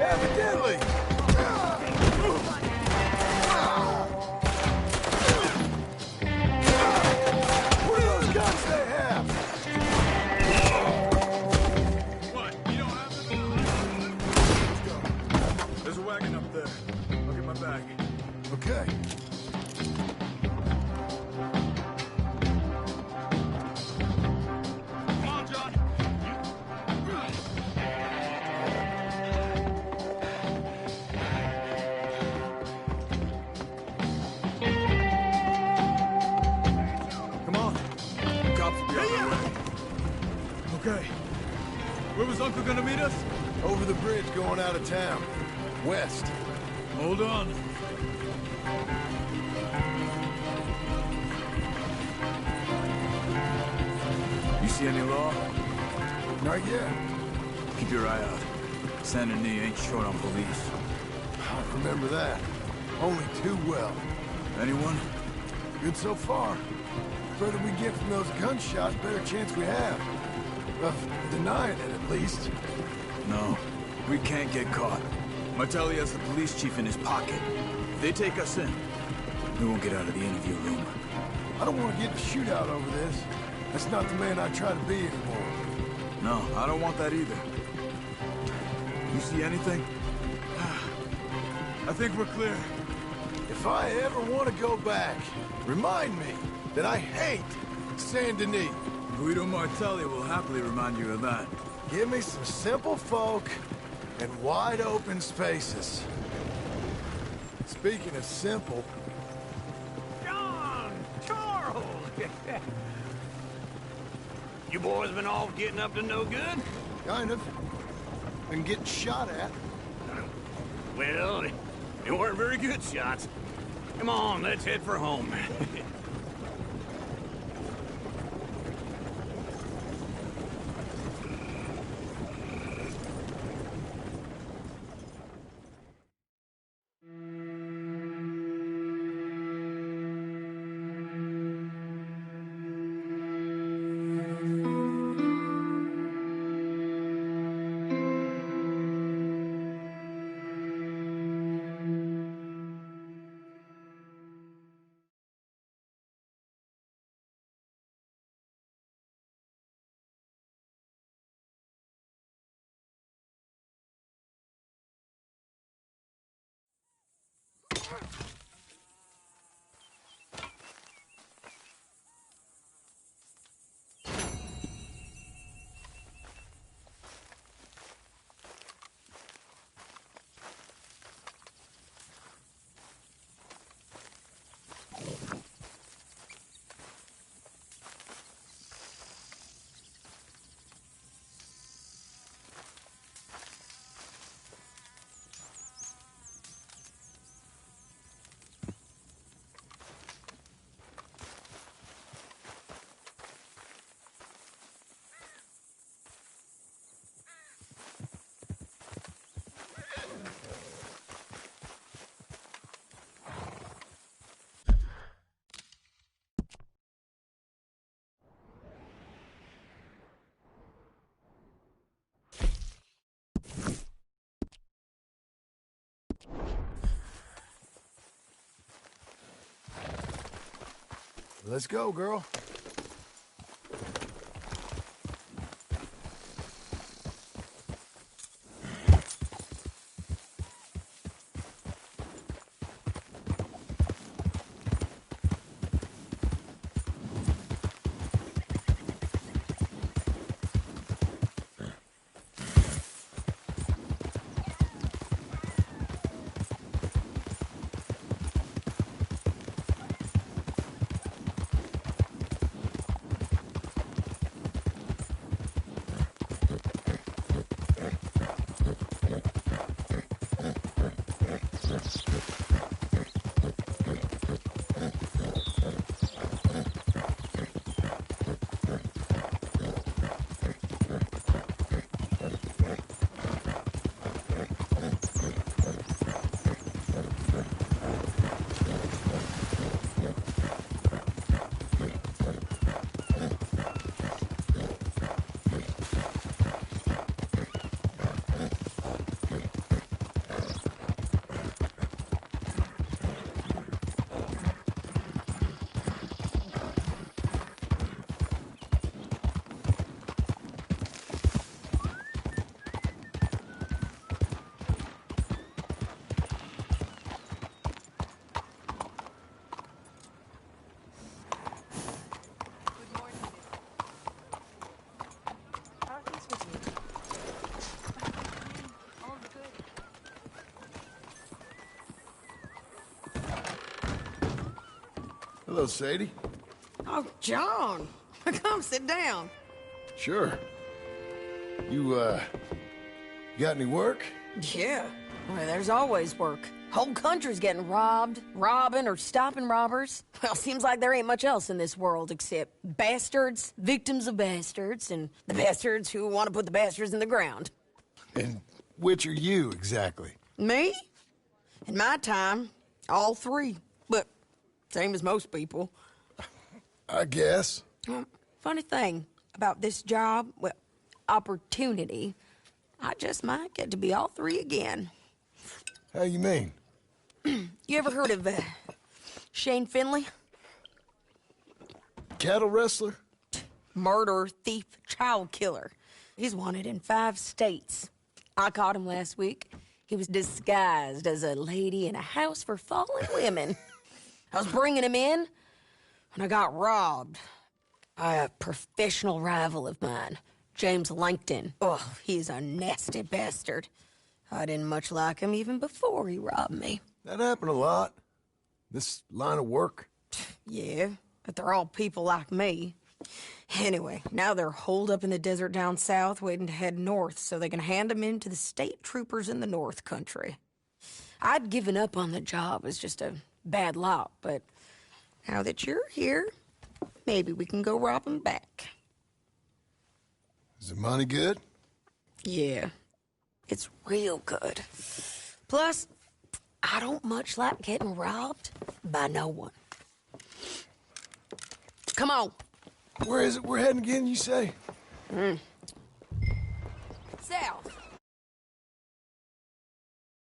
Evidently! What are those guns they have? What? You don't have them? Let's go. There's a wagon up there. I'll get my bag. Okay. Come on, John. Come on. The cops will be on their way. Okay. Where was Uncle gonna meet us? Over the bridge going out of town. West. Hold on. You see any law? Not yet. Keep your eye out. Saint Denis ain't short on police. I remember that. Only too well. Anyone? Good so far. Further we get from those gunshots, better chance we have. Of denying it, at least. No. We can't get caught. Martelli has the police chief in his pocket. If they take us in, we won't get out of the interview room. I don't want to get in a shootout over this. That's not the man I try to be anymore. No, I don't want that either. You see anything? I think we're clear. If I ever want to go back, remind me that I hate Saint Denis. Guido Martelli will happily remind you of that. Give me some simple folk and wide open spaces. Speaking of simple... John! Charles! You boys been all getting up to no good? Kind of. And getting shot at. Well, they weren't very good shots. Come on, let's head for home. Let's go, girl. Hello, Sadie. Oh, John. Come sit down. Sure. You got any work? Yeah. Well, there's always work. Whole country's getting robbed, robbing, or stopping robbers. Well, seems like there ain't much else in this world except bastards, victims of bastards, and the bastards who want to put the bastards in the ground. And which are you, exactly? Me? In my time, all three. But same as most people. I guess. Funny thing about this job, well, opportunity, I just might get to be all three again. How you mean? You ever heard of Shane Finley? Cattle wrestler? Murderer, thief, child killer. He's wanted in 5 states. I caught him last week. He was disguised as a lady in a house for fallen women. I was bringing him in when I got robbed by a professional rival of mine, James Langton. Oh, he's a nasty bastard. I didn't much like him even before he robbed me. That happened a lot. This line of work. Yeah, but they're all people like me. Anyway, now they're holed up in the desert down south waiting to head north so they can hand them in to the state troopers in the north country. I'd given up on the job as just a bad lot, but now that you're here, maybe we can go rob them back. Is the money good? Yeah, it's real good. Plus, I don't much like getting robbed by no one. Come on. Where is it we're heading again, you say? South.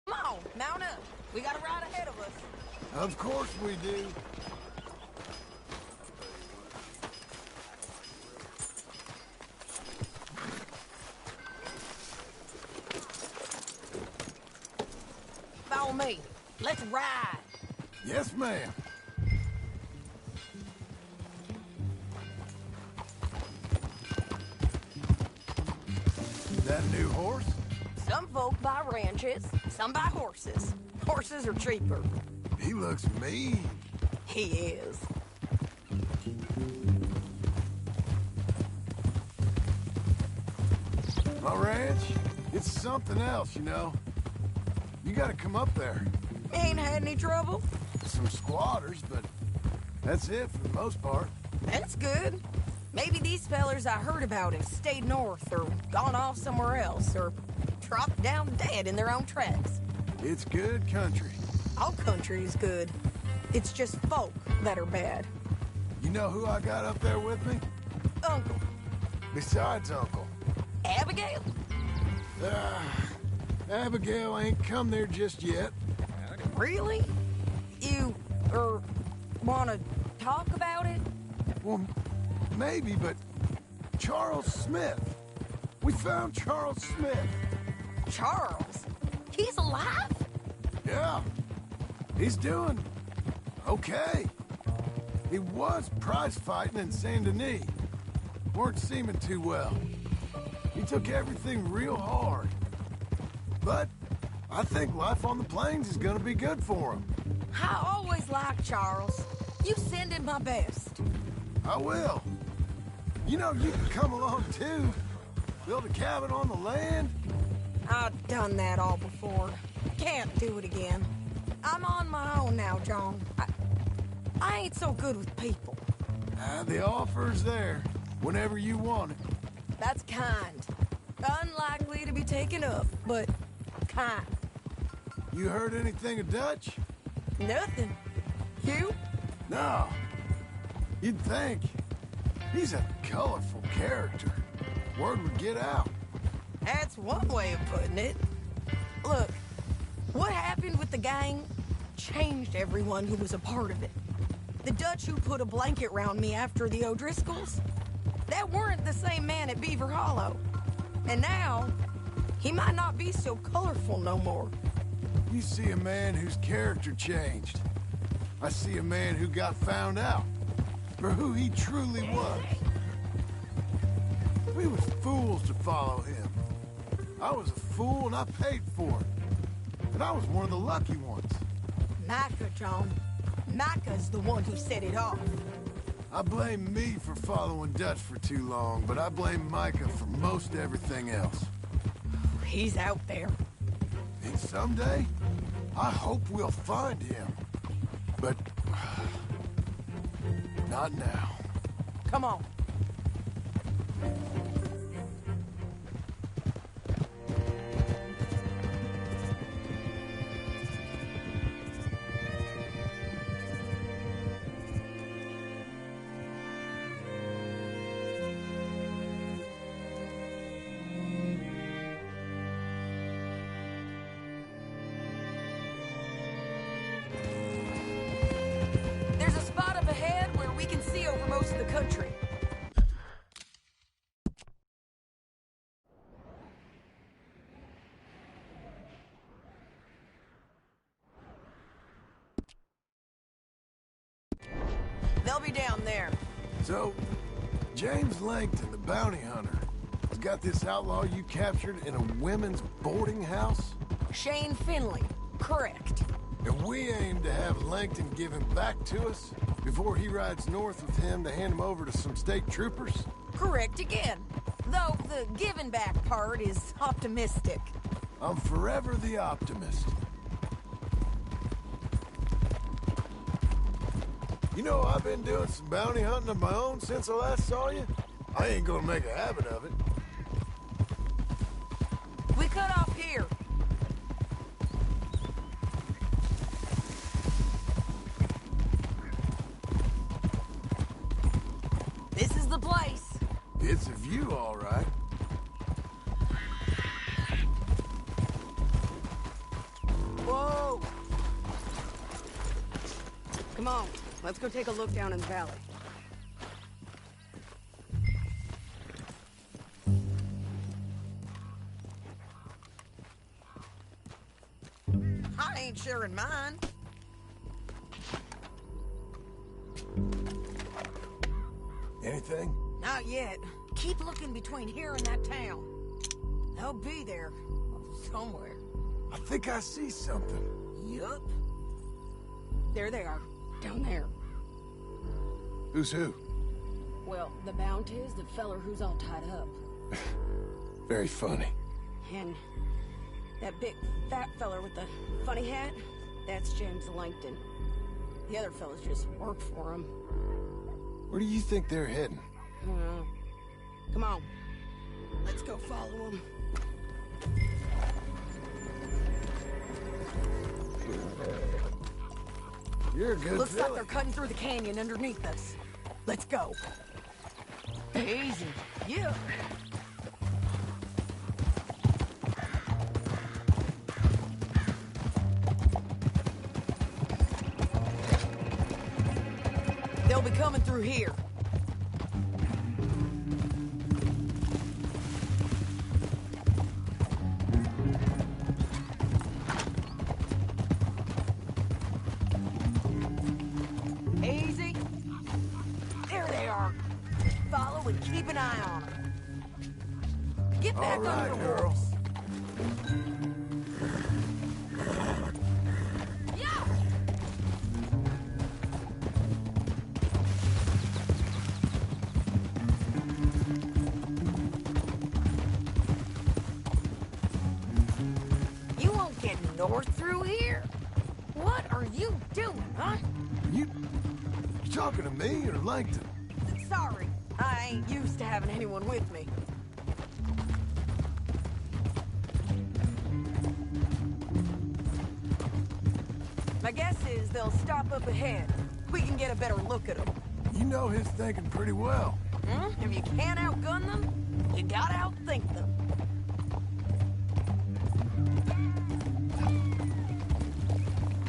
Come on, mount up. We got a ride ahead of us. Of course we do. Follow me. Let's ride. Yes, ma'am. That new horse? Some folk buy ranches, some buy horses. Horses are cheaper. He looks mean. He is. My ranch, it's something else, you know. You gotta come up there. Ain't had any trouble? Some squatters, but that's it for the most part. That's good. Maybe these fellers I heard about have stayed north or gone off somewhere else or dropped down dead in their own tracks. It's good country. All country is good. It's just folk that are bad. You know who I got up there with me? Uncle. Besides Uncle. Abigail? Abigail ain't come there just yet. Really? You, wanna talk about it? Well, maybe, but Charles Smith. We found Charles Smith. Charles? He's alive? Yeah. He's doing okay. He was prize fighting in Saint Denis. Weren't seeming too well. He took everything real hard. But I think life on the plains is gonna be good for him. I always liked Charles. You send him my best. I will. You know, you can come along too. Build a cabin on the land. I've done that all before. Can't do it again. I'm on my own now, John. I ain't so good with people. The offer's there whenever you want it. That's kind. Unlikely to be taken up, but kind. You heard anything of Dutch? Nothing. You? No. You'd think. He's a colorful character. Word would get out. That's one way of putting it. Look, what happened with the gang changed everyone who was a part of it. The Dutch who put a blanket round me after the O'Driscolls, that weren't the same man at Beaver Hollow. And now, he might not be so colorful no more. You see a man whose character changed. I see a man who got found out for who he truly was. We was fools to follow him. I was a fool and I paid for it. And I was one of the lucky ones. Micah, John. Micah's the one who set it off. I blame me for following Dutch for too long, but I blame Micah for most everything else. He's out there. And someday, I hope we'll find him. But... not now. Come on. Most of the country. They'll be down there. So, James Langton, the bounty hunter, has got this outlaw you captured in a women's boarding house? Shane Finley, correct. And we aim to have Langton give him back to us before he rides north with him to hand him over to some state troopers? Correct again. Though the giving back part is optimistic. I'm forever the optimist. You know, I've been doing some bounty hunting of my own since I last saw you. I ain't gonna make a habit of it. We cut off here. This is the place. It's a view, all right. Whoa! Come on, let's go take a look down in the valley. I ain't sharing mine. Anything? Not yet. Keep looking between here and that town. They'll be there. Somewhere. I think I see something. Yup. There they are. Down there. Who's who? Well, the bounty is the feller who's all tied up. Very funny. And that big fat feller with the funny hat, that's James Langton. The other fellas just work for him. Where do you think they're heading? Come on. Let's go follow them. You're a good Looks like filly. they're cutting through the canyon underneath us. Let's go. Easy. Yeah. They'll be coming through here. Easy. There they are. Follow and keep an eye on them. Get back All right, on the girl. horse. Yeah. You won't get north through here. What are you doing, huh? You talking to me or Langton? Sorry, I ain't used to having anyone with me. My guess is they'll stop up ahead. We can get a better look at them. You know his thinking pretty well. If you can't outgun them, you gotta outthink them.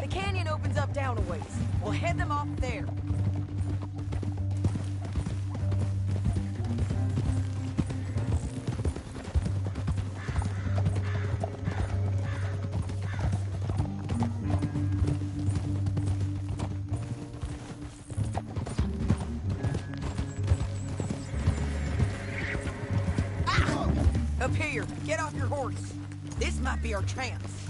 The canyon opens up down a ways. We'll head them off there. Up here, get off your horse. This might be our chance.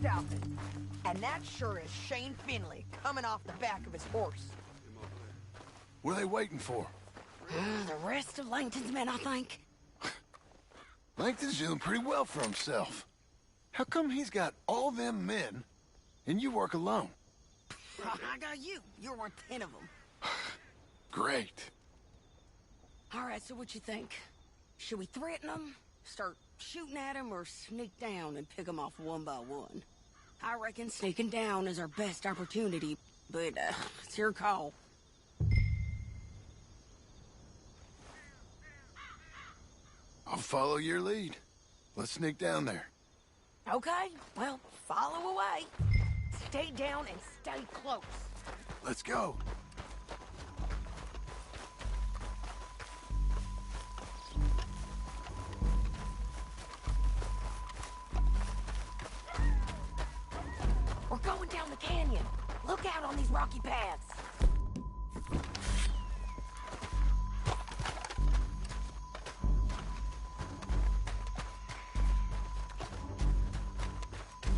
stopping. And that sure is Shane Finley coming off the back of his horse. What are they waiting for? The rest of Langton's men, I think. Langton's doing pretty well for himself. How come he's got all them men, and you work alone? I got you. You're worth 10 of them. Great. All right, so what you think? Should we threaten them, start shooting at them, or sneak down and pick them off one by one? I reckon sneaking down is our best opportunity, but it's your call. I'll follow your lead. Let's sneak down there. Okay, well, follow away. Stay down and stay close. Let's go. We're going down the canyon. Look out on these rocky paths.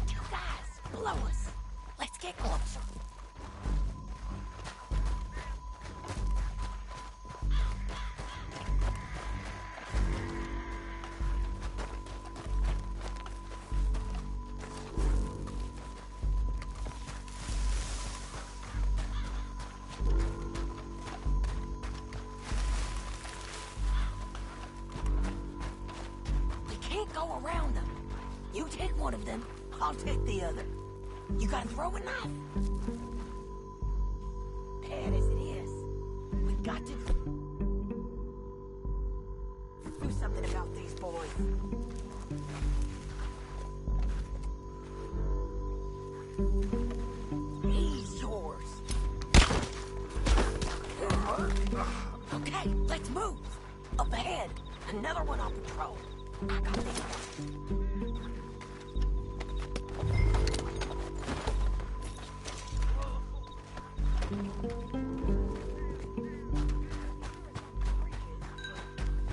Two guys below us. Let's get closer. Go around them. You take one of them, I'll take the other. You gotta throw a knife. Bad as it is, we got to do something about these boys. He's yours. Okay, let's move. Up ahead, another one on patrol. I got this.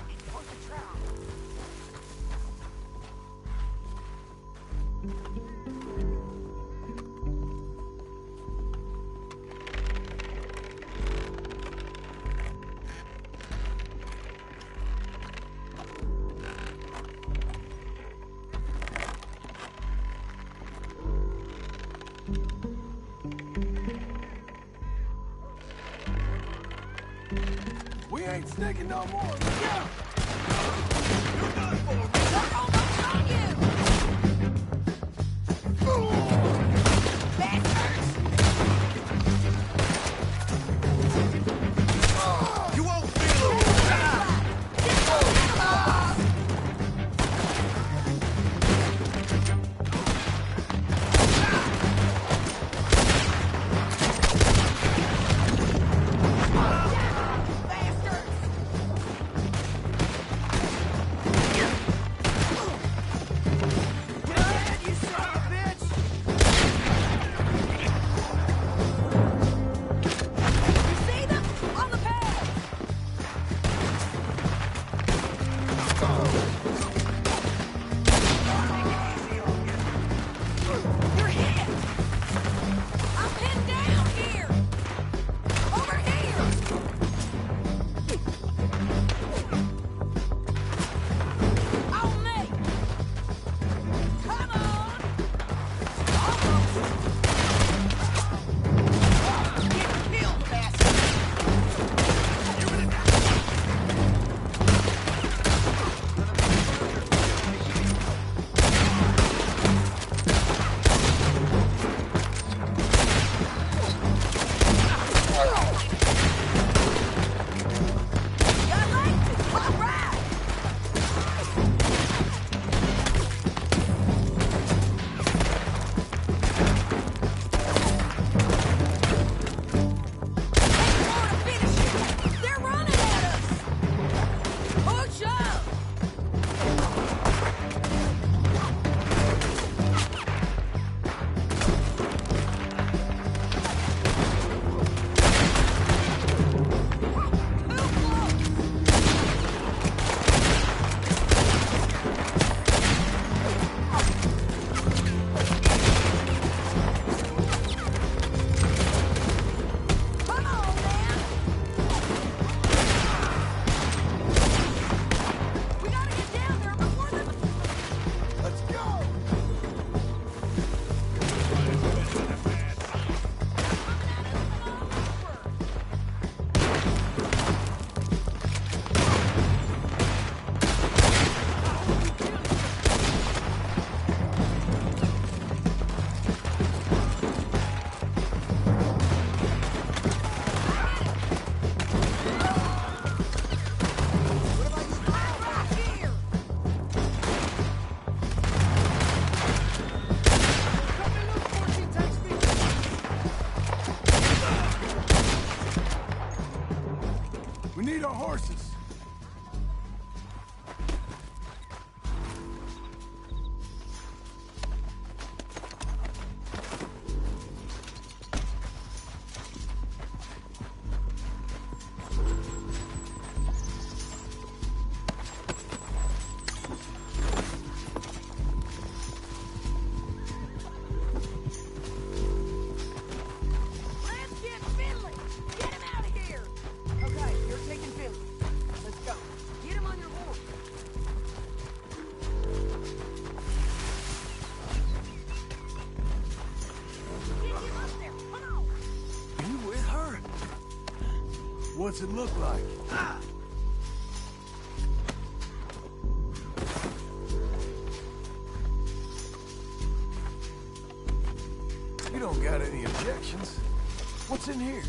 It's worth a try. We ain't sneaking no more. Let's go! You're done for, man. We're almost on you! Bastards! You won't feel it. Bastards! What's it look like? You don't got any objections. What's in here?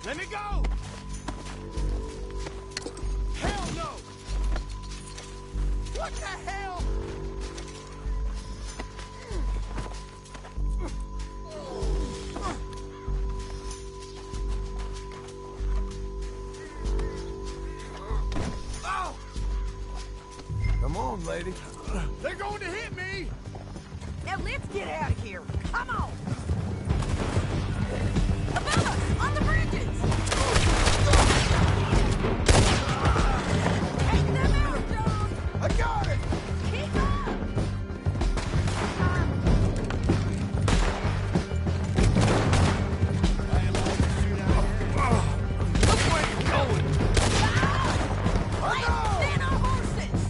Let me go! Hell no! What the hell? Oh! Come on, lady. They're going to hit me! Now let's get out of here. Come on. Above us, on the bridges. Take them out, John. I got it! Keep up. Which way you going? Let's stand our horses.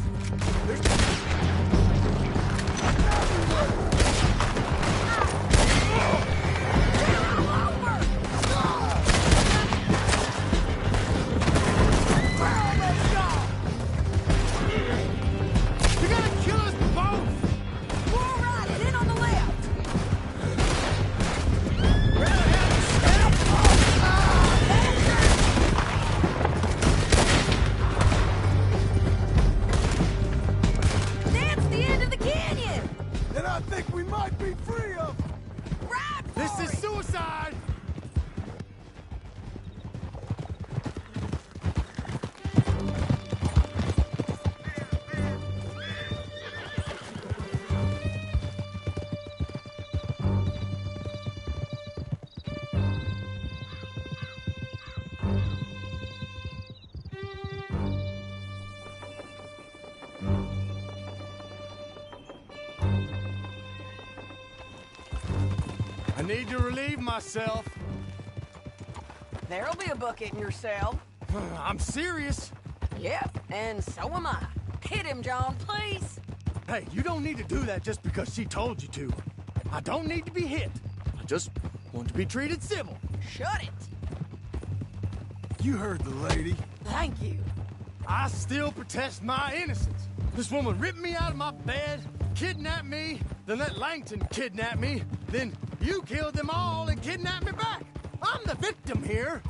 They're all over. We're almost gone! You're gonna kill us both! We'll ride it in on the left. That's the end of the canyon. And I think we might be free of them. Ride for This is it. suicide! I need to relieve myself. There'll be a bucket in your cell. I'm serious. Yep, and so am I. Hit him, John, please. Hey, you don't need to do that just because she told you to. I don't need to be hit. I just want to be treated civil. Shut it. You heard the lady. Thank you. I still protest my innocence. This woman ripped me out of my bed, kidnapped me, then let Langton kidnap me, then you killed them all and kidnapped me back. I'm the victim here.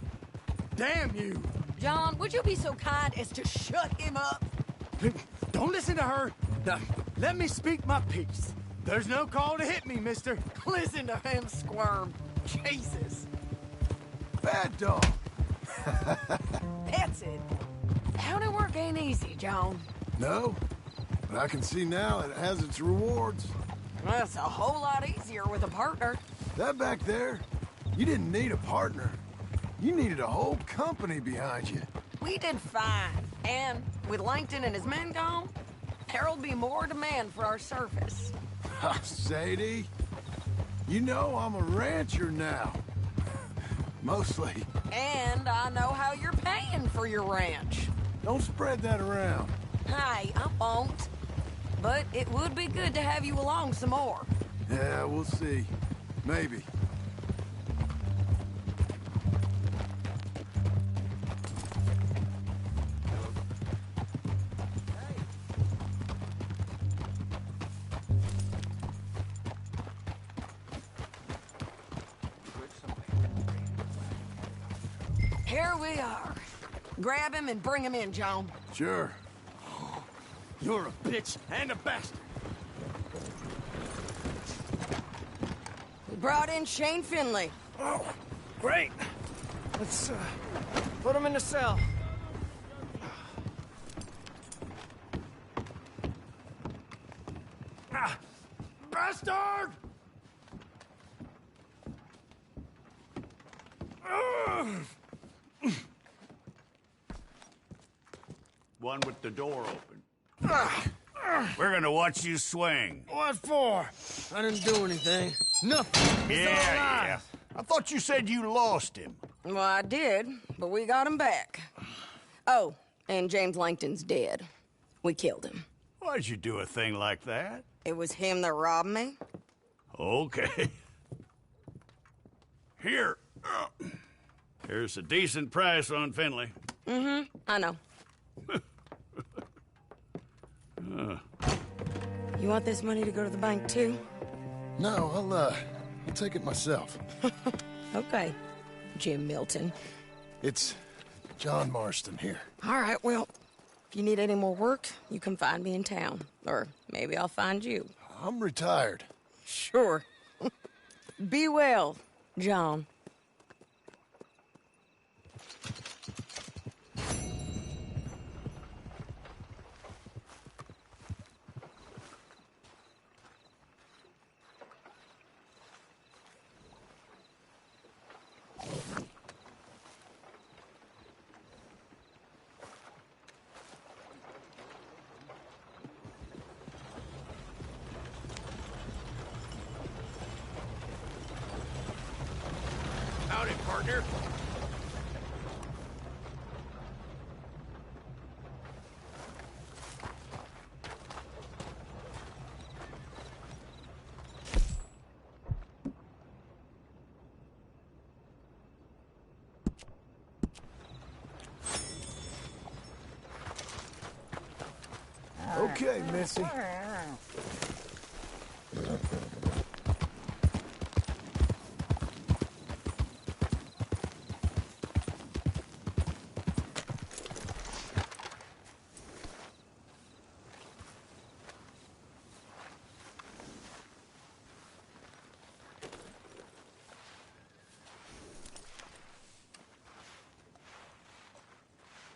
Damn you. John, would you be so kind as to shut him up? Don't listen to her. Now, let me speak my piece. There's no call to hit me, mister. Listen to him squirm. Jesus. Bad dog. That's it. County work ain't easy, John. No, but I can see now it has its rewards. That's a whole lot easier with a partner. That back there, you didn't need a partner. You needed a whole company behind you. We did fine. And with Langton and his men gone, there'll be more demand for our service. Sadie, you know I'm a rancher now. Mostly. And I know how you're paying for your ranch. Don't spread that around. Hey, I won't. But it would be good to have you along some more. Yeah, we'll see. Maybe. Here we are. Grab him and bring him in, John. Sure. You're a bitch and a bastard. We brought in Shane Finley. Oh, great. Let's put him in the cell. Bastard! One with the door open. We're gonna watch you swing. What for? I didn't do anything. Nothing. Yeah. I thought you said you lost him. Well, I did, but we got him back. Oh, and James Langton's dead. We killed him. Why'd you do a thing like that? It was him that robbed me. Okay. Here. There's a decent price on Finley. I know. You want this money to go to the bank, too? No, I'll take it myself. Okay, Jim Milton. It's John Marston here. All right, well, if you need any more work, you can find me in town. Or maybe I'll find you. I'm retired. Sure. Be well, John. Howdy, partner. Okay, Missy.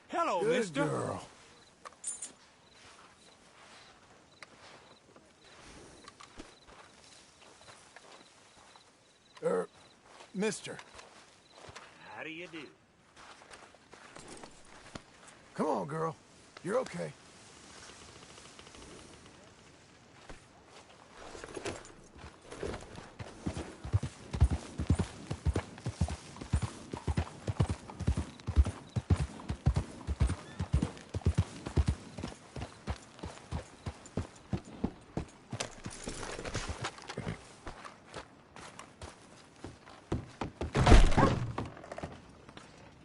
Hello, Good mister. girl. Mister. How do you do? Come on, girl. You're okay.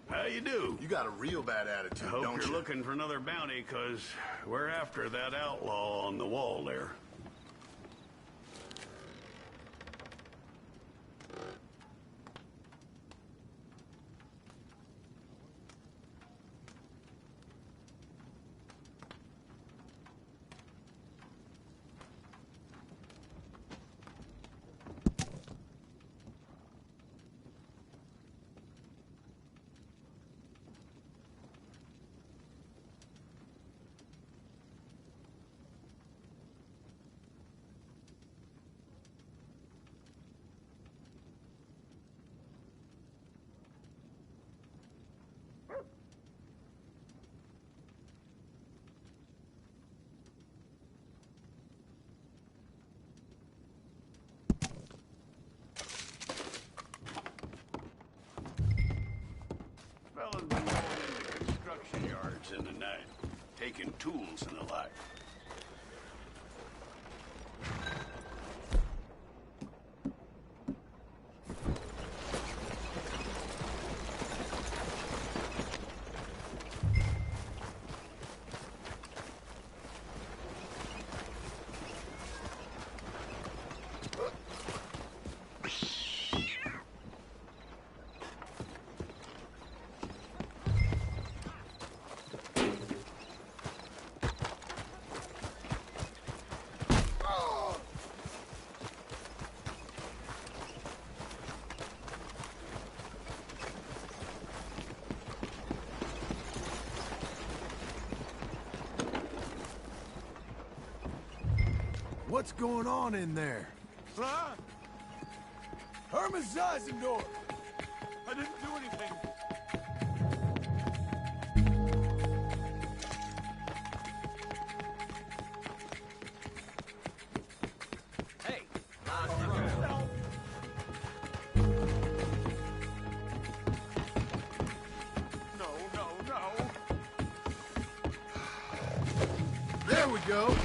How you do? You got a real bad attitude, Hope don't you're you? looking for another bounty, 'cause we're after that outlaw on the wall there. Fellas been going into construction yards in the night, taking tools and the like. What's going on in there? Huh? Herman Zeisendorf! I didn't do anything. Hey, no. There we go.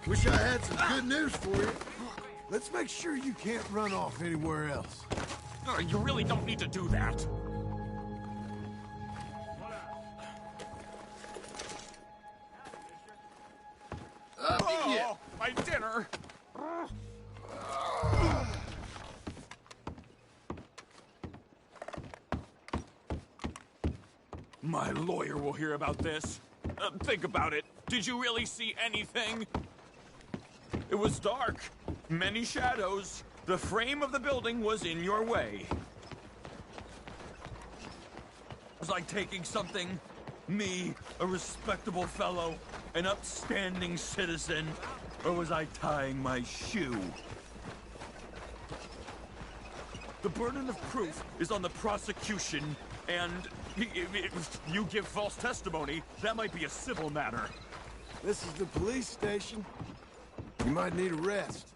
Wish I had some good news for you. Let's make sure you can't run off anywhere else. You really don't need to do that. Oh, my dinner! My lawyer will hear about this. Think about it. Did you really see anything? It was dark. Many shadows. The frame of the building was in your way. Was I taking something? Me, a respectable fellow, an upstanding citizen? Or was I tying my shoe? The burden of proof is on the prosecution, and if you give false testimony, that might be a civil matter. This is the police station. You might need a rest.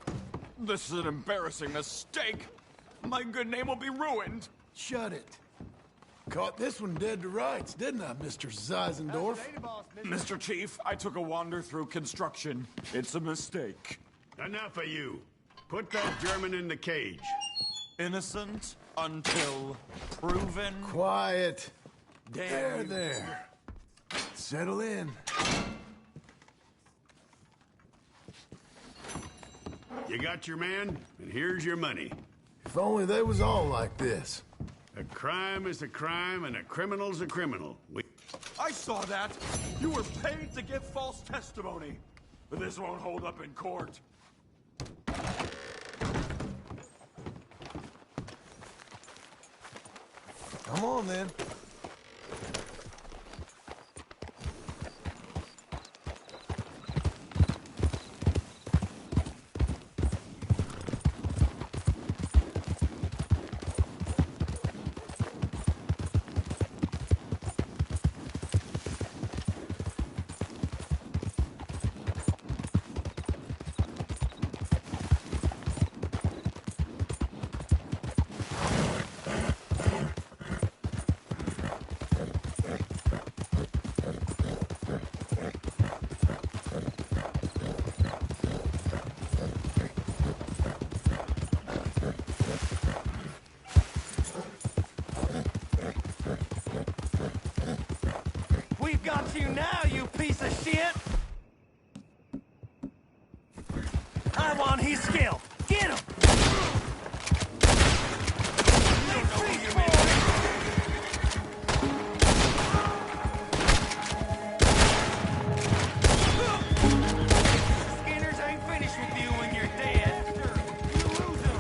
This is an embarrassing mistake. My good name will be ruined. Shut it. Caught this one dead to rights, didn't I, Mr. Zeisendorf? Mr. Chief, I took a wander through construction. It's a mistake. Enough of you. Put that German in the cage. Innocent until proven. Quiet. Damn. There. Settle in. You got your man, and here's your money. If only they was all like this. A crime is a crime, and a criminal's a criminal. I saw that. You were paid to give false testimony. But this won't hold up in court. Come on, then. We've got you now, you piece of shit! I want his skill! Get him! You don't know who you Skinners ain't finished with you when you're dead. You lose him.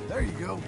There you go.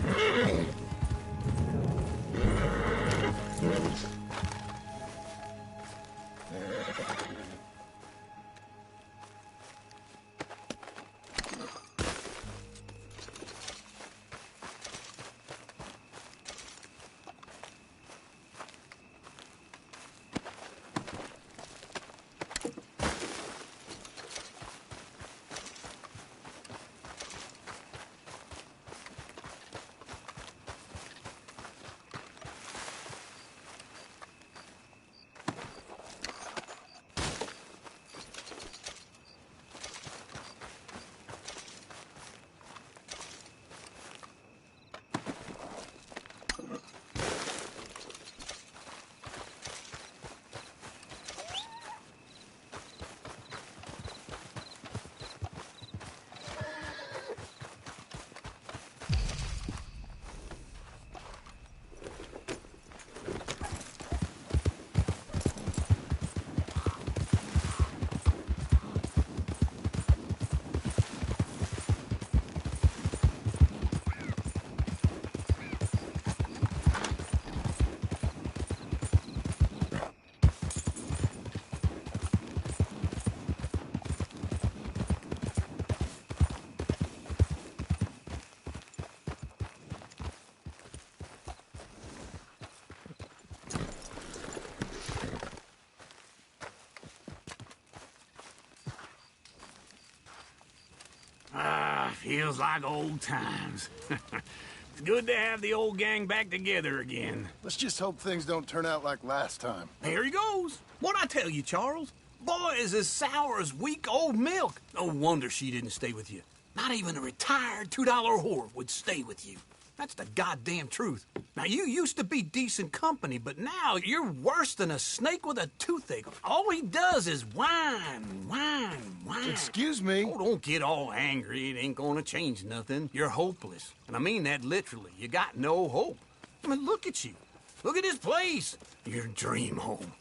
Feels like old times. It's good to have the old gang back together again. Let's just hope things don't turn out like last time. There he goes. What'd I tell you, Charles? Boy is as sour as weak old milk. No wonder she didn't stay with you. Not even a retired $2 whore would stay with you. That's the goddamn truth. Now, you used to be decent company, but now you're worse than a snake with a toothache. All he does is whine, whine, whine. Excuse me? Oh, don't get all angry. It ain't gonna change nothing. You're hopeless. And I mean that literally. You got no hope. I mean, look at you. Look at this place. Your dream home.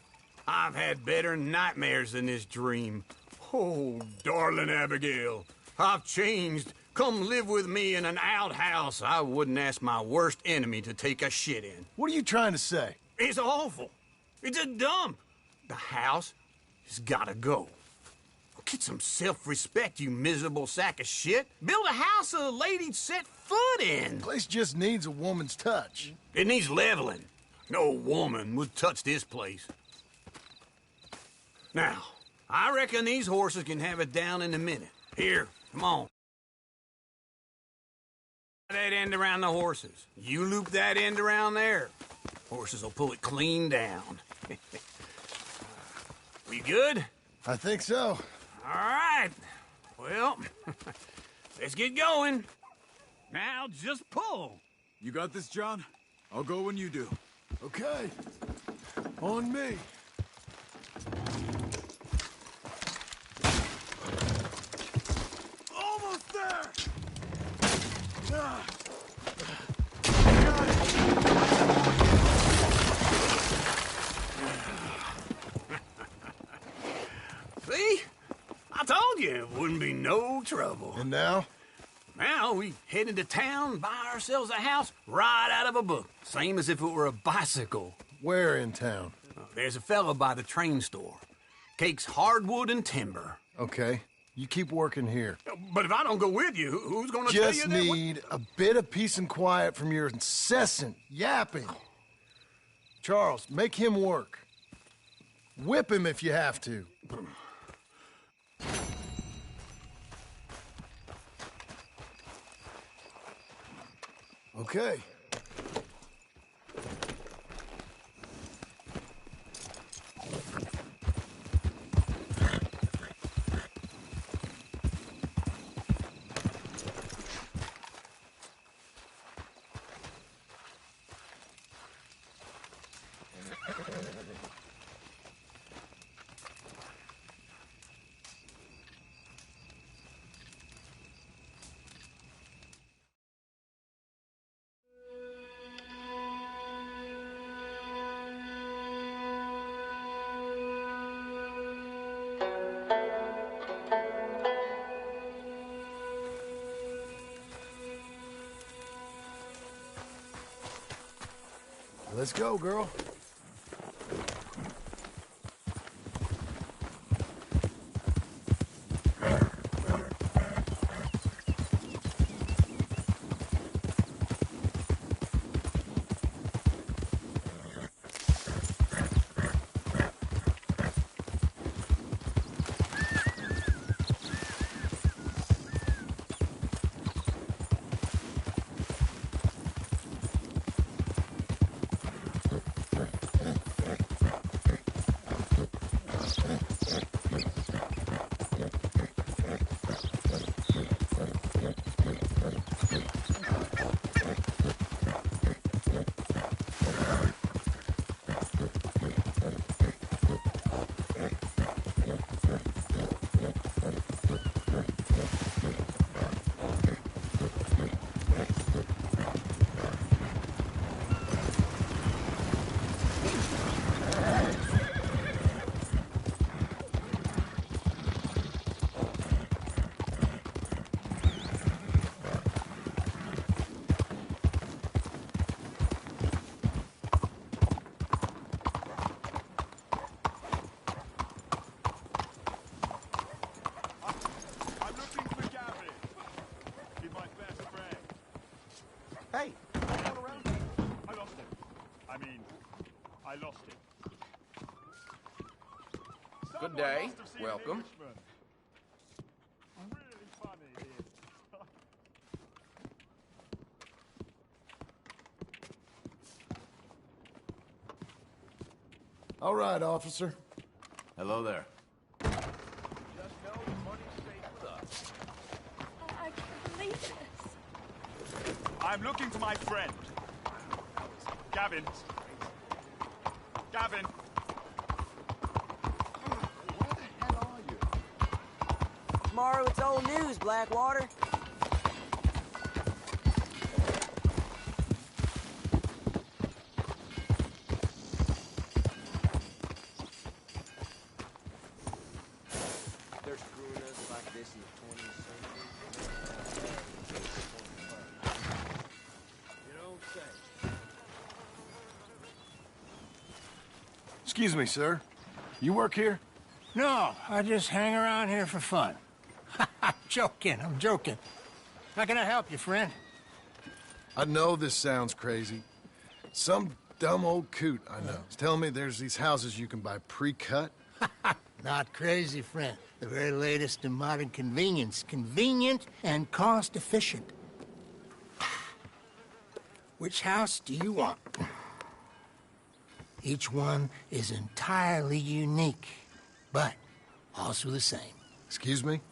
I've had better nightmares than this dream. Oh, darling Abigail, I've changed. Come live with me in an outhouse I wouldn't ask my worst enemy to take a shit in. What are you trying to say? It's awful. It's a dump. The house has gotta go. Get some self-respect, you miserable sack of shit. Build a house a lady'd set foot in. The place just needs a woman's touch. It needs leveling. No woman would touch this place. Now, I reckon these horses can have it down in a minute. Here, come on. That end around the horses. You loop that end around there. Horses will pull it clean down. We good? I think so. All right. Well, let's get going. Now just pull. You got this, John? I'll go when you do. Okay. On me. Almost there! Ah. Got it. See? I told you it wouldn't be no trouble. And now? Now we head into town, buy ourselves a house right out of a book. Same as if it were a bicycle. Where in town? There's a fella by the train store. Cakes hardwood and timber. Okay. You keep working here. But if I don't go with you, who's gonna tell you Just that? need a bit of peace and quiet from your incessant yapping. Charles, make him work. Whip him if you have to. Okay. Let's go, girl. Hey! I lost him. I mean, I lost him. Good Someone day. must have seen an Welcome. Englishman. Really funny, he is. All right, officer. Hello there. Just know the money's safe with us. I can't believe this. I'm looking for my friend. Gavin. Gavin. Where the hell are you? Tomorrow it's old news, Blackwater. They're screwing us like this in the 20th century. You don't say. Excuse me, sir. You work here? No, I just hang around here for fun. I'm joking. How can I help you, friend? I know this sounds crazy. Some dumb old coot I know is telling me there's these houses you can buy pre-cut. Not crazy, friend. The very latest in modern convenience. Convenient and cost-efficient. Which house do you want? Each one is entirely unique, but also the same. Excuse me?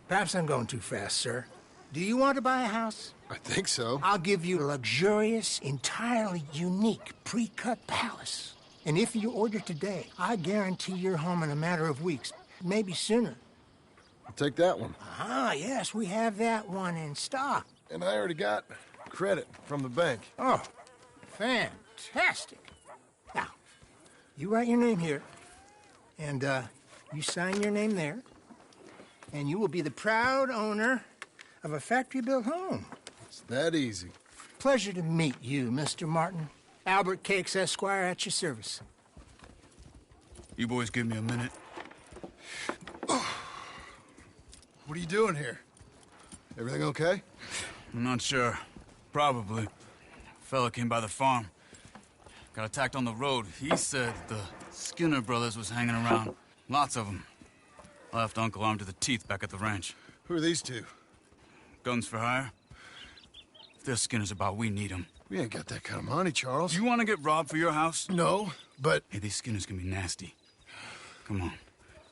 Perhaps I'm going too fast, sir. Do you want to buy a house? I think so. I'll give you a luxurious, entirely unique pre-cut palace. And if you order today, I guarantee you're home in a matter of weeks, maybe sooner. I'll take that one. Ah, yes, we have that one in stock. And I already got credit from the bank. Oh, fantastic. Now, you write your name here, and you sign your name there, and you will be the proud owner of a factory-built home. It's that easy. Pleasure to meet you, Mr. Martin. Albert Cakes, Esquire, at your service. You boys give me a minute. What are you doing here? Everything okay? I'm not sure. Probably. Fella came by the farm. Got attacked on the road. He said the Skinner brothers was hanging around. Lots of them. I left Uncle armed to the teeth back at the ranch. Who are these two? Guns for hire? If they're Skinner's about, we need them. We ain't got that kind of money, Charles. You want to get robbed for your house? No, but... Hey, these Skinners can be nasty. Come on.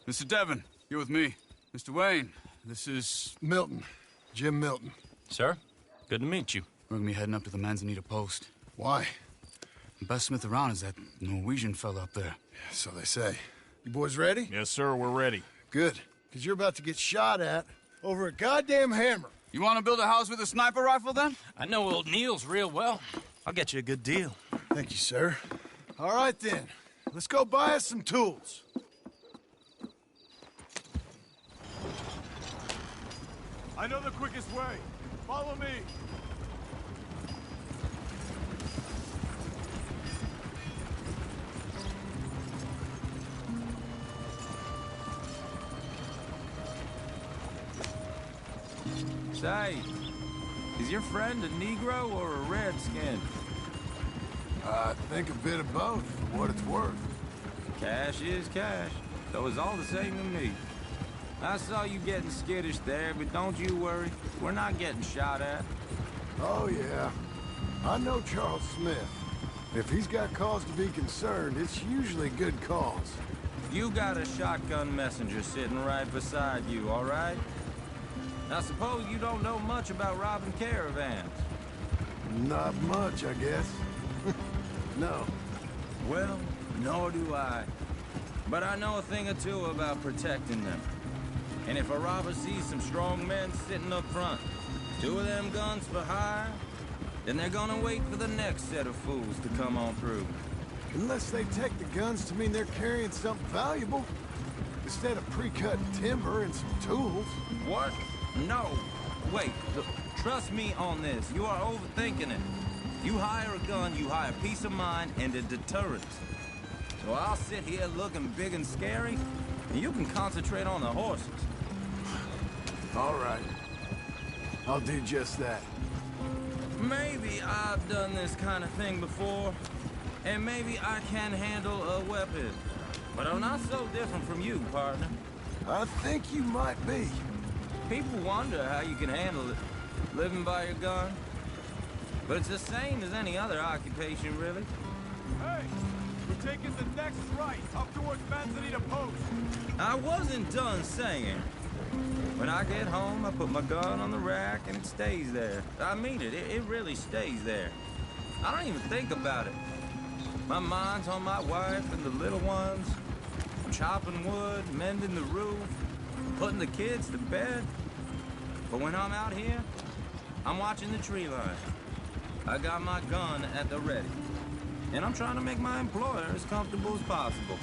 Mr. Devon, you're with me. Mr. Wayne, this is... Milton. Jim Milton. Sir, good to meet you. We're gonna be heading up to the Manzanita Post. Why? The best smith around is that Norwegian fella up there. Yeah, so they say. You boys ready? Yes, sir, we're ready. Good. Because you're about to get shot at over a goddamn hammer. You want to build a house with a sniper rifle, then? I know old Neil's real well. I'll get you a good deal. Thank you, sir. All right, then. Let's go buy us some tools. I know the quickest way. Follow me. Say, is your friend a Negro or a Redskin? I think a bit of both, for what it's worth. Cash is cash, though it's all the same to me. I saw you getting skittish there, but don't you worry. We're not getting shot at. Oh, yeah. I know Charles Smith. If he's got cause to be concerned, it's usually good cause. You got a shotgun messenger sitting right beside you, all right? I suppose you don't know much about robbing caravans. Not much, I guess. No. Well, nor do I. But I know a thing or two about protecting them. And if a robber sees some strong men sitting up front, 2 of them guns for hire, then they're gonna wait for the next set of fools to come on through. Unless they take the guns to mean they're carrying something valuable. Instead of pre-cut timber and some tools. What? No. Wait, look, trust me on this. You are overthinking it. You hire a gun, you hire peace of mind and a deterrent. So I'll sit here looking big and scary, and you can concentrate on the horses. All right. I'll do just that. Maybe I've done this kind of thing before, and maybe I can handle a weapon. But I'm not so different from you, partner. I think you might be. People wonder how you can handle it, living by your gun. But it's the same as any other occupation, really. Hey, We're taking the next right, up towards Manzanita Post. I wasn't done saying. When I get home, I put my gun on the rack and it stays there. I mean it, it really stays there. I don't even think about it. My mind's on my wife and the little ones. I'm chopping wood, mending the roof, putting the kids to bed. But when I'm out here, I'm watching the tree line. I got my gun at the ready. And I'm trying to make my employer as comfortable as possible.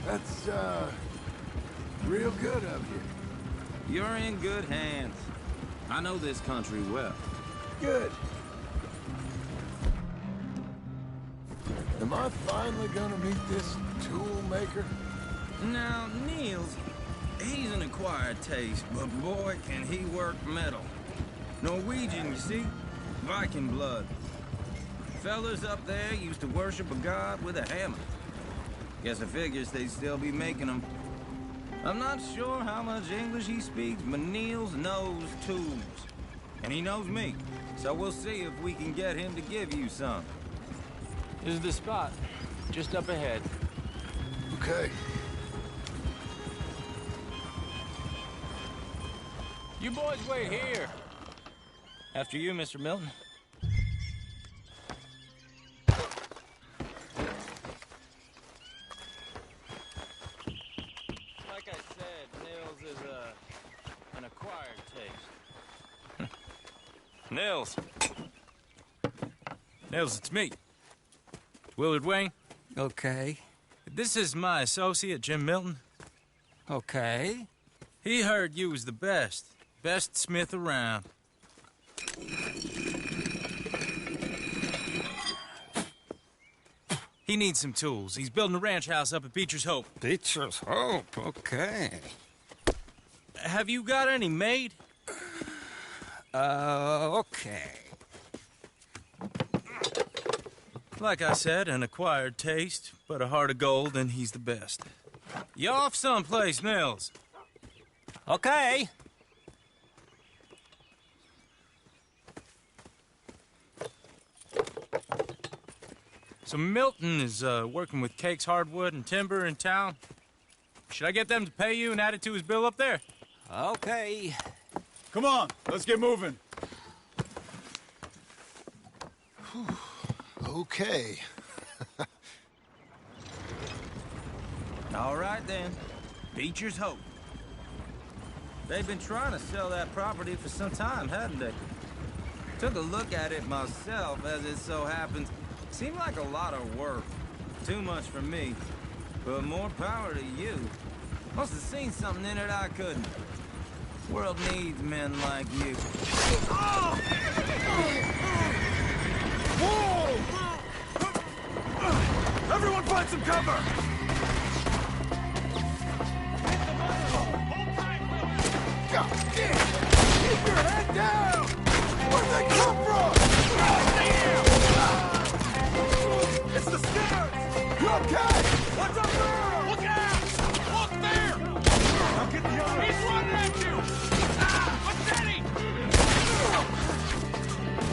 That's, real good of you. You're in good hands. I know this country well. Good. Am I finally gonna meet this tool maker? Now, Niels, he's an acquired taste, but boy, can he work metal. Norwegian, you see? Viking blood. Fellas up there used to worship a god with a hammer. Guess I figures they'd still be making them. I'm not sure how much English he speaks, but Niels knows tools. And he knows me, so we'll see if we can get him to give you some. This is the spot, just up ahead. Okay. You boys wait here. After you, Mr. Milton. Like I said, Nils is an acquired taste. Nils. Nils, it's me. Willard Wayne. Okay. This is my associate, Jim Milton. Okay. He heard you was the best. Best smith around. He needs some tools. He's building a ranch house up at Beecher's Hope. Beecher's Hope, okay. Have you got any made? Okay. Like I said, an acquired taste, but a heart of gold, and he's the best. You off someplace, Nils? Okay. So Milton is working with Cake's Hardwood and Timber in town. Should I get them to pay you and add it to his bill up there? Okay. Come on, let's get moving. Okay. All right, then. Beecher's Hope. They've been trying to sell that property for some time, hadn't they? Took a look at it myself, as it so happens. Seemed like a lot of work. Too much for me. But more power to you. Must have seen something in it I couldn't. World needs men like you. Whoa! Everyone find some cover! God damn! Keep your head down! Where'd they come from? It's the Skinners! You okay? What's up there? Look out! Look there! I'll get the other. He's running at you! What's that?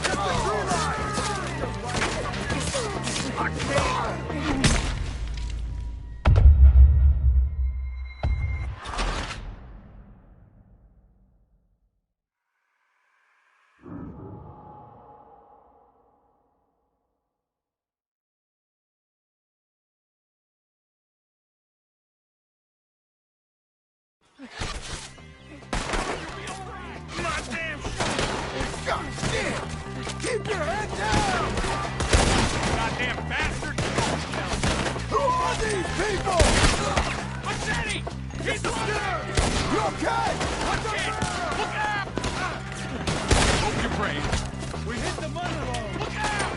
Get the tree line! I can't! God damn! Keep your head down! Goddamn bastard! Who are these people? What's that? He's the Skinner! You okay? What's it? Look out! Hope you're brave. We hit the money roll. Look out!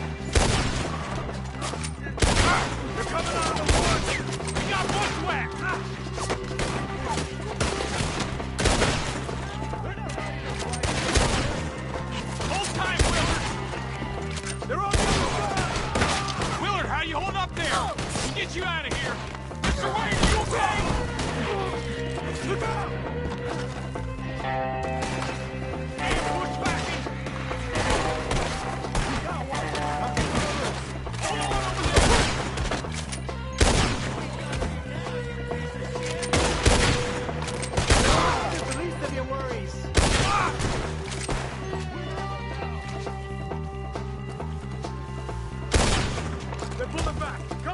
They're coming out of the woods! We got bushwhacked! Hold tight, Willard! They're on the other side! Willard, how you hold up there? We'll get you out of here! Mr. Wayne, you okay? Look out! Hey, push back in! We got one! Hold on over there!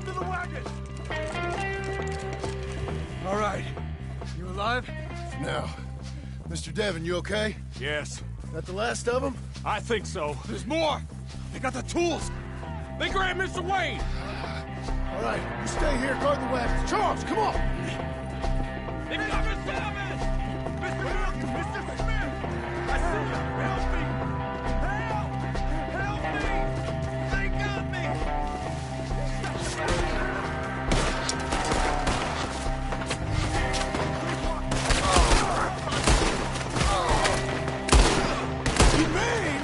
to the wagon! All right. You alive? No. Mr. Devon, you okay? Yes. That the last of them? I think so. There's more! They got the tools! They grabbed Mr. Wayne! All right, you stay here, guard the wagon. Charles, come on! They got Mr. Thomas! Mr. Milton! Mr. Smith! I see you! Help me! Help! Help me! They got me! You mean?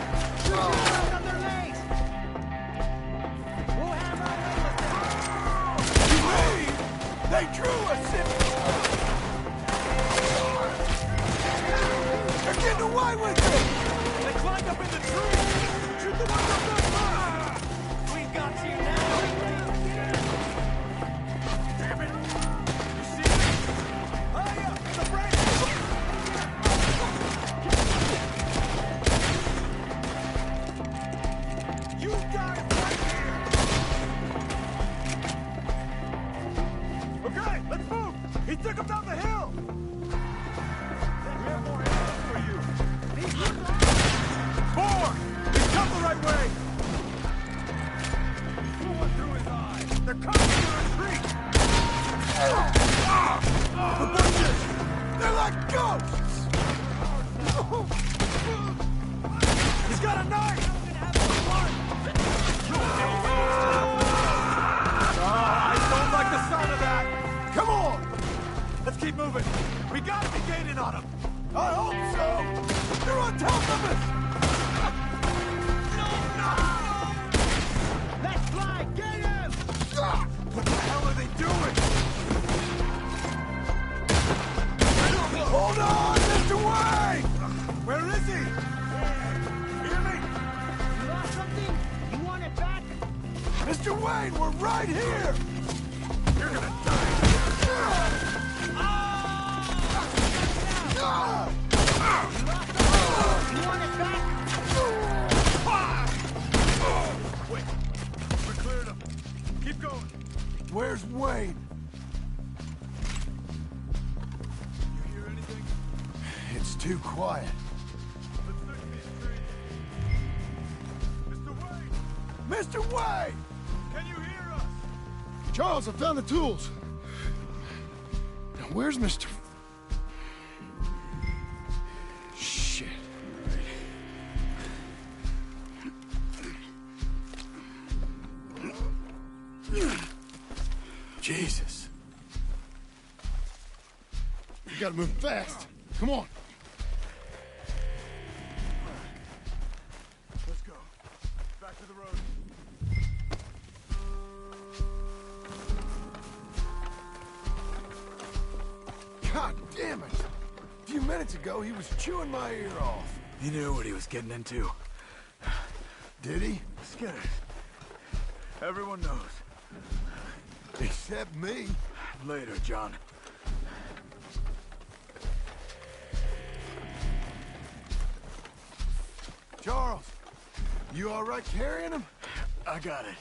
They drew us in! They're getting away with it! They climbed up in the tree! Shoot the ones up there first! We got you now! Damn it! You see it? Hurry up! The break! You guys right here! Okay, let's move! He took him down the hill! We have more arrows for you! Four! He's come the right way! Someone through his eye! They're coming to retreat! The bushes! They're like ghosts! He's got a knife! I don't like the sound of that! Come on! Let's keep moving! We gotta be gaining on him! I hope so! They're on top of us! Let's fly! Get him! What the hell are they doing? Hold on, Mr. Wayne! Where is he? Hear me? You lost something? You want it back? Mr. Wayne, we're right here! You're gonna die! You want it back? Wait, we're clearing him. Keep going. Where's Wayne? You hear anything? It's too quiet. Let's search these trees. Mr. Wayne! Mr. Wayne! Can you hear us? Charles, I found the tools. Now, where's Mr. Shit. Jesus. You gotta move fast. Come on. Let's go. Back to the road. God damn it! A few minutes ago, he was chewing my ear off. He knew what he was getting into. Did he? Scared. Everyone knows. Except me. Later, John. Charles, you all right carrying him? I got it.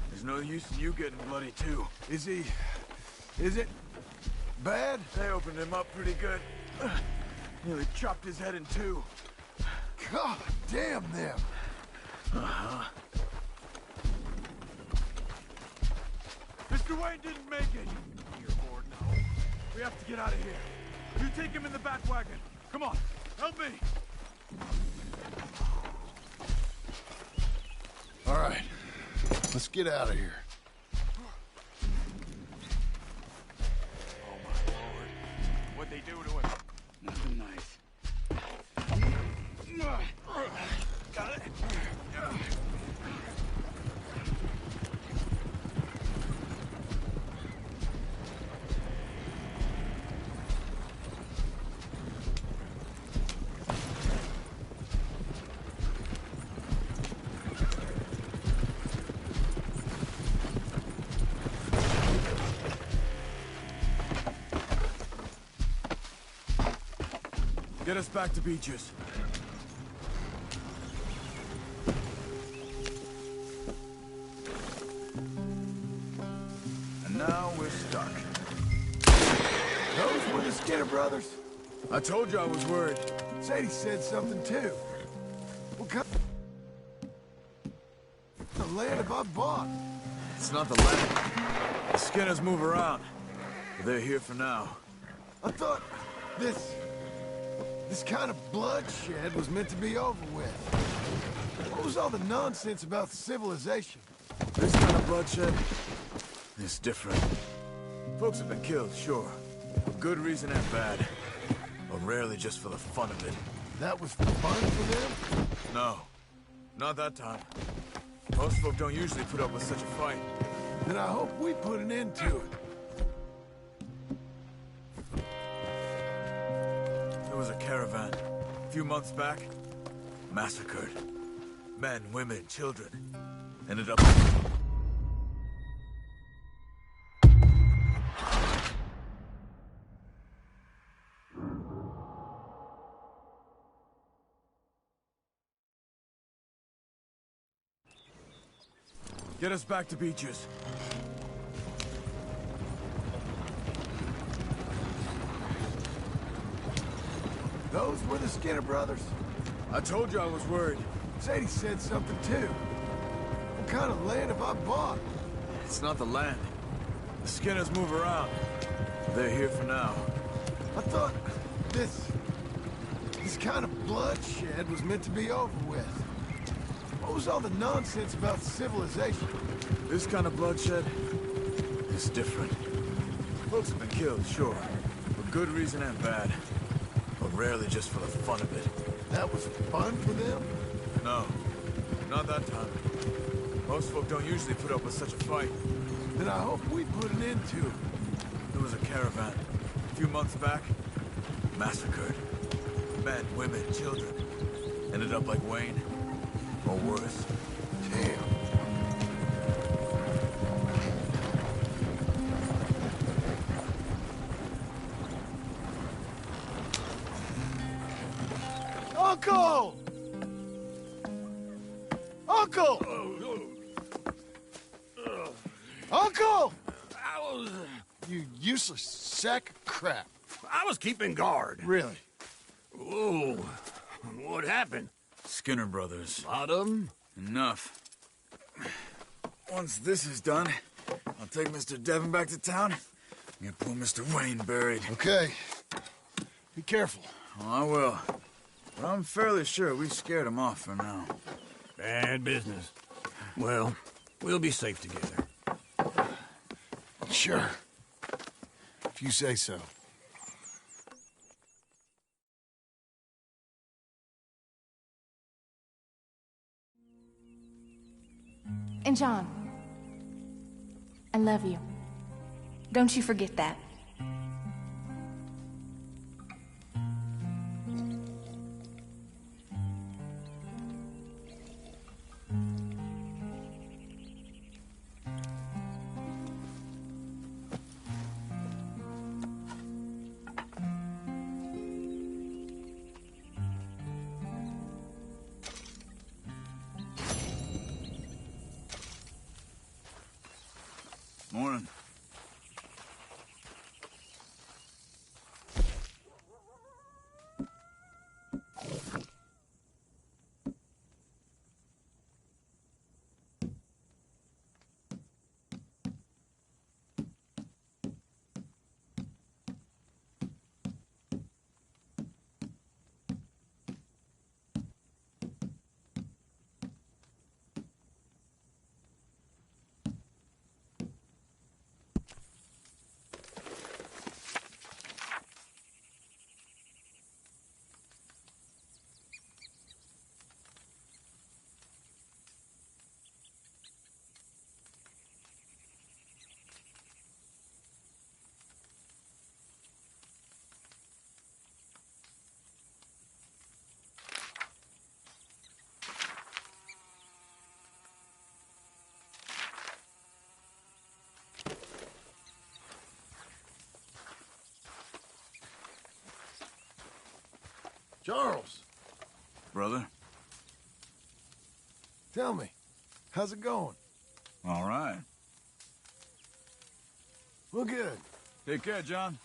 There's no use in you getting bloody, too. Is it bad? They opened him up pretty good. Nearly chopped his head in two. God damn them. Uh-huh. Mr. Wayne didn't make it. You're bored now. We have to get out of here. You take him in the back wagon. Come on, help me. All right, let's get out of here. Oh, my Lord. What'd they do to him? Nothing nice. Got it? Get us back to Beaches. brothers? I told you I was worried. Sadie said something too. What kind of land have I bought? It's not the land. The Skinners move around. But they're here for now. I thought this kind of bloodshed was meant to be over with. What was all the nonsense about civilization? This kind of bloodshed is different. Folks have been killed, sure. For good reason and bad. But rarely just for the fun of it. That was fun for them? No. Not that time. Most folk don't usually put up with such a fight. Then I hope we put an end to it. There was a caravan. A few months back. Massacred. Men, women, children. Ended up... Get us back to Beaches. Those were the Skinner brothers? I told you I was worried. Sadie said something too. What kind of land have I bought? It's not the land. The Skinners move around. They're here for now. I thought this kind of bloodshed was meant to be over with. What was all the nonsense about civilization? This kind of bloodshed is different. Folks have been killed, sure. For good reason and bad. But rarely just for the fun of it. That was fun for them? No. Not that time. Most folk don't usually put up with such a fight. Then I hope we put an end to it. There was a caravan. A few months back. Massacred. Men, women, children. Ended up like Wayne. Or worse. Damn. Uncle! Uncle! Uncle! You useless sack of crap. I was keeping guard. Really? Whoa. What happened? Skinner brothers. Lot of them? Enough. Once this is done, I'll take Mr. Devon back to town and get poor Mr. Wayne buried. Okay. Be careful. Oh, I will. But I'm fairly sure we scared him off for now. Bad business. Well, we'll be safe together. Sure. If you say so. And John, I love you. Don't you forget that. Morning. Charles. Brother? Tell me, how's it going? All right. Well, good. Take care, John.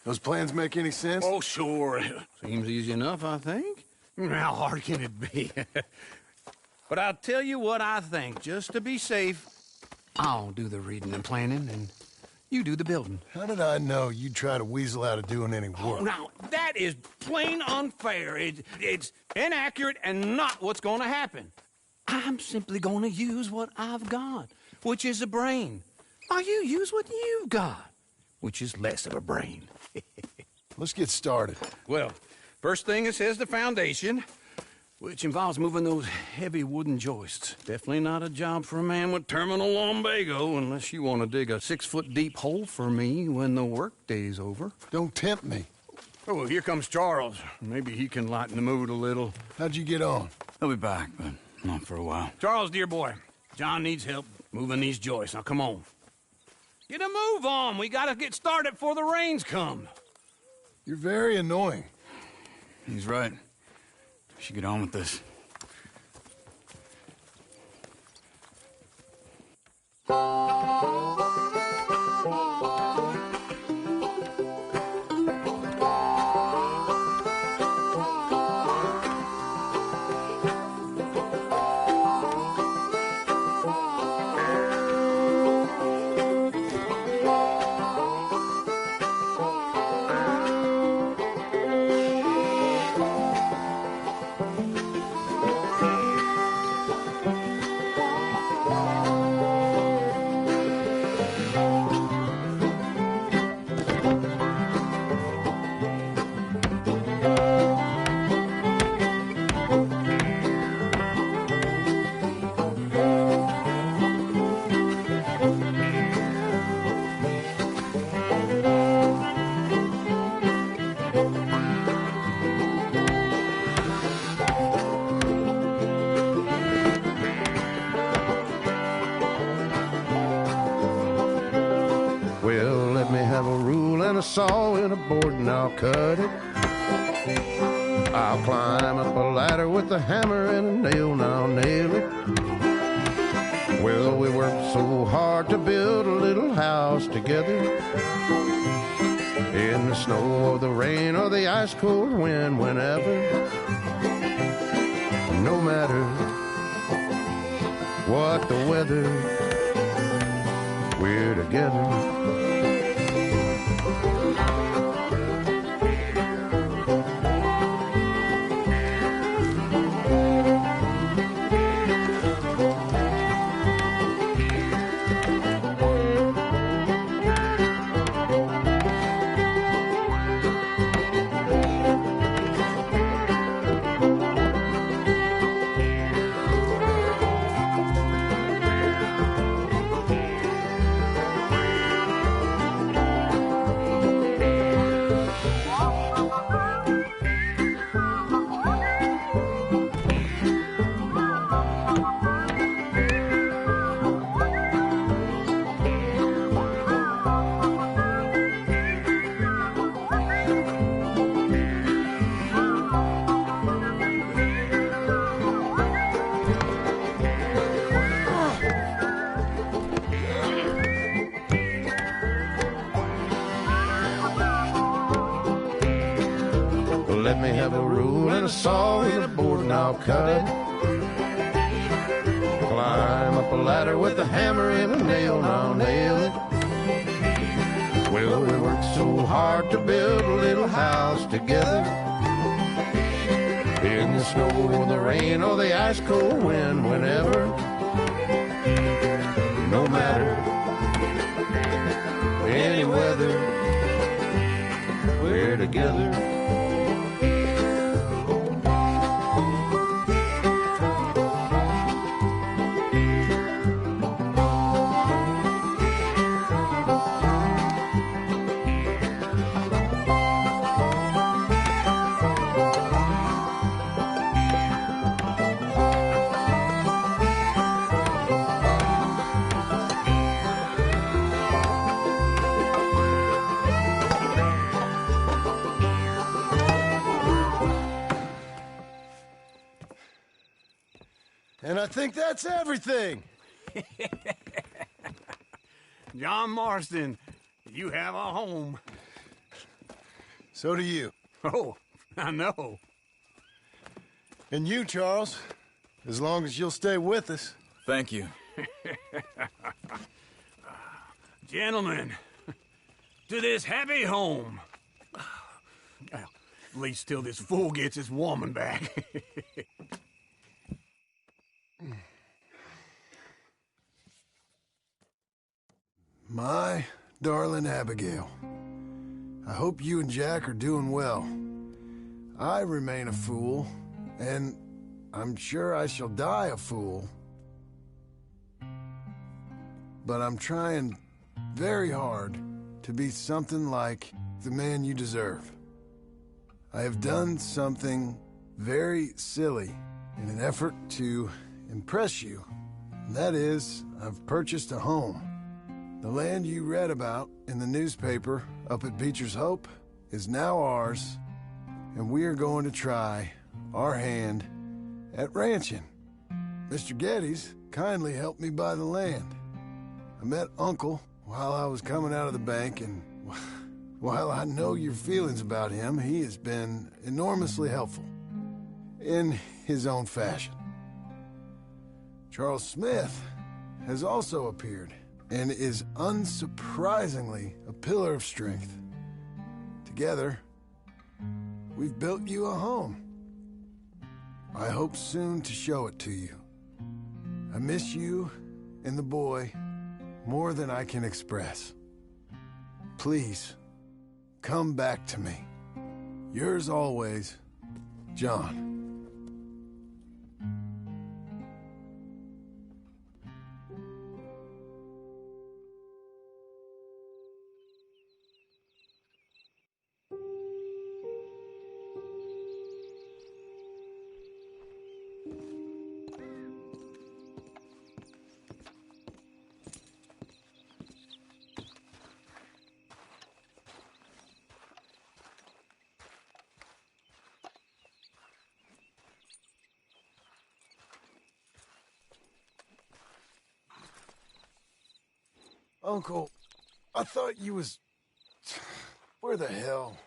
Those plans make any sense? Oh, sure. Seems easy enough, I think. How hard can it be? But I'll tell you what I think. Just to be safe, I'll do the reading and planning, and you do the building. How did I know you'd try to weasel out of doing any Oh, work? now, that is plain unfair. It's inaccurate and not what's going to happen. I'm simply going to use what I've got, which is a brain. While you use what you've got, which is less of a brain. Let's get started. Well, first thing it says the foundation, which involves moving those heavy wooden joists. Definitely not a job for a man with terminal lumbago, unless you want to dig a 6-foot deep hole for me when the workday's over. Don't tempt me. Oh, here comes Charles. Maybe he can lighten the mood a little. How'd you get on? He'll be back, but not for a while. Charles, dear boy, John needs help moving these joists. Now, come on. Get a move on. We gotta get started before the rains come. You're very annoying. He's right. We should get on with this. Well, let me have a rule and a saw and a board and I'll cut it. I'll climb up a ladder with a hammer and a nail and I'll nail it. Well, we worked so hard to build a little house together. In the snow or the rain or the ice cold wind, whenever. No matter what the weather, we're together. Let me have a rule and a saw and a board and I'll cut it. Climb up a ladder with a hammer and a nail and I'll nail it. Well, we worked so hard to build a little house together. In the snow or the rain or the ice cold wind, whenever. No matter any weather, we're together. And I think that's everything. John Marston, you have a home. So do you. Oh, I know. And you, Charles, as long as you'll stay with us. Thank you. Gentlemen, to this happy home. Well, at least till this fool gets his woman back. My darling Abigail, I hope you and Jack are doing well. I remain a fool, and I'm sure I shall die a fool. But I'm trying very hard to be something like the man you deserve. I have done something very silly in an effort to impress you. And that is, I've purchased a home. The land you read about in the newspaper up at Beecher's Hope is now ours, and we are going to try our hand at ranching. Mr. Geddes kindly helped me buy the land. I met Uncle while I was coming out of the bank, and while I know your feelings about him, he has been enormously helpful in his own fashion. Charles Smith has also appeared and is unsurprisingly a pillar of strength. Together, we've built you a home. I hope soon to show it to you. I miss you and the boy more than I can express. Please, come back to me. Yours always, John. Uncle, I thought you was... Where the hell?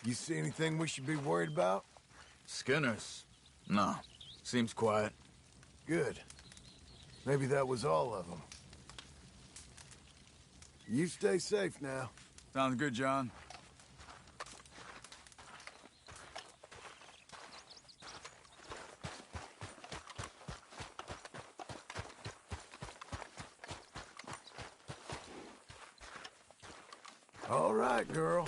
You see anything we should be worried about? Skinners? No. Seems quiet. Good. Maybe that was all of them. You stay safe now. Sounds good, John. All right, girl.